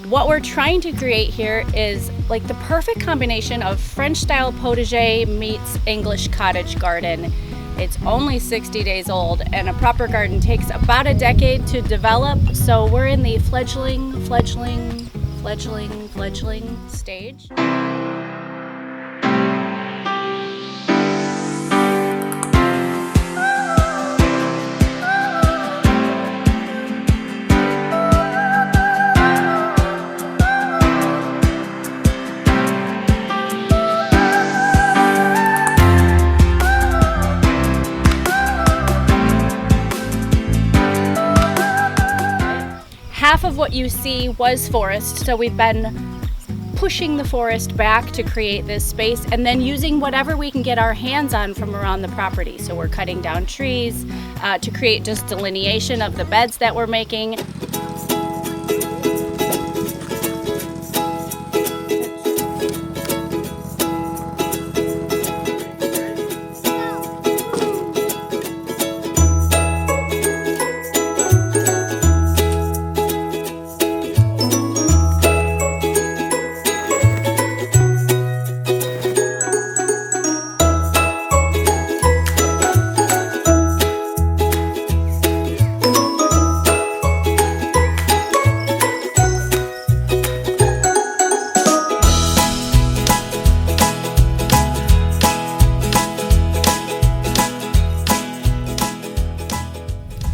What we're trying to create here is like the perfect combination of French style potager meets English cottage garden. It's only 60 days old, and a proper garden takes about a decade to develop. So we're in the fledgling stage. Half of what you see was forest, so we've been pushing the forest back to create this space and then using whatever we can get our hands on from around the property. So we're cutting down trees to create just delineation of the beds that we're making.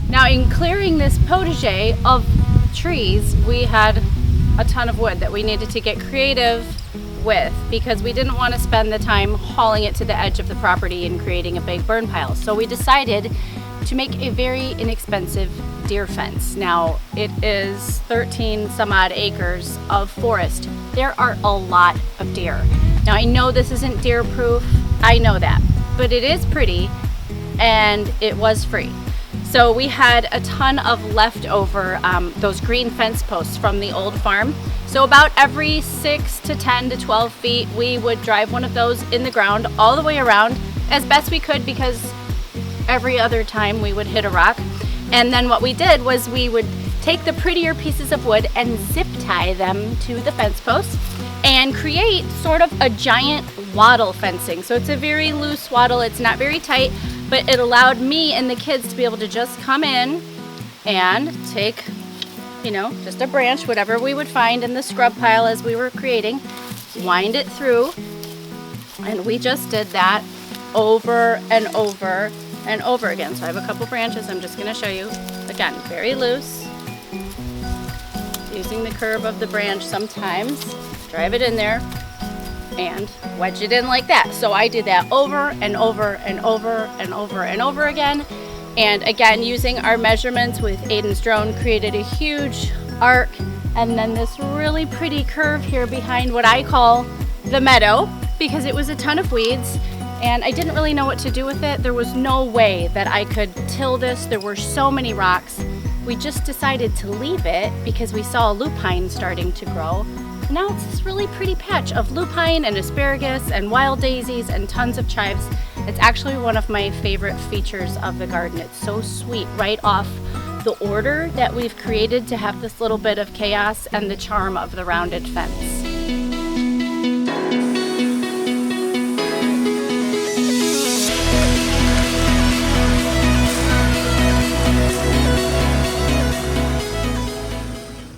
Now, in clearing this potager of trees, we had a ton of wood that we needed to get creative with because we didn't want to spend the time hauling it to the edge of the property and creating a big burn pile. So we decided to make a very inexpensive deer fence. Now, it is 13 some odd acres of forest. There are a lot of deer. Now, I know this isn't deer proof, I know that, but it is pretty and it was free. So we had a ton of leftover those green fence posts from the old farm. So about every 6 to 10 to 12 feet, we would drive one of those in the ground all the way around as best we could, because every other time we would hit a rock. And then what we did was we would take the prettier pieces of wood and zip tie them to the fence posts and create sort of a giant wattle fencing. So it's a very loose wattle, it's not very tight, but it allowed me and the kids to be able to just come in and take, you know, just a branch, whatever we would find in the scrub pile as we were creating, wind it through, and we just did that over and over and over again. So I have a couple branches I'm just gonna show you. Again, very loose, using the curve of the branch sometimes, drive it in there, and wedge it in like that. So I did that over and over and over and over and over again. And again, using our measurements with Aiden's drone, created a huge arc and then this really pretty curve here behind what I call the meadow, because it was a ton of weeds and I didn't really know what to do with it. There was no way that I could till this. There were so many rocks. We just decided to leave it because we saw lupine starting to grow. Now it's this really pretty patch of lupine and asparagus and wild daisies and tons of chives. It's actually one of my favorite features of the garden. It's so sweet right off the order that we've created to have this little bit of chaos and the charm of the rounded fence.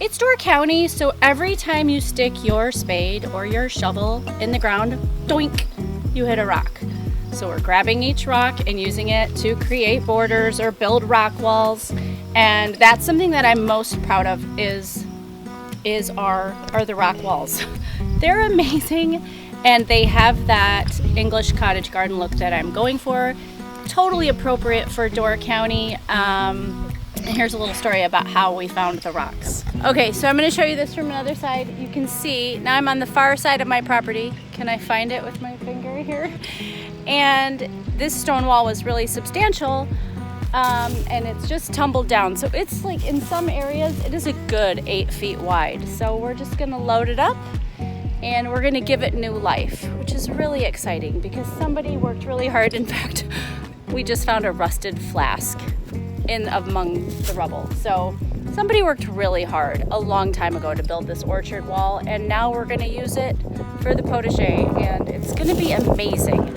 It's Door County, so every time you stick your spade or your shovel in the ground, doink, you hit a rock. So we're grabbing each rock and using it to create borders or build rock walls. And that's something that I'm most proud of is the rock walls. They're amazing, and they have that English cottage garden look that I'm going for. Totally appropriate for Door County. And here's a little story about how we found the rocks. Okay, so I'm going to show you this from another side. You can see, now I'm on the far side of my property. Can I find it with my finger here? And this stone wall was really substantial, and it's just tumbled down. So it's like, in some areas, it is a good 8 feet wide. So we're just going to load it up and we're going to give it new life, which is really exciting because somebody worked really hard. In fact, we just found a rusted flask. in among the rubble. So somebody worked really hard a long time ago to build this orchard wall, and now we're gonna use it for the potager, and it's gonna be amazing.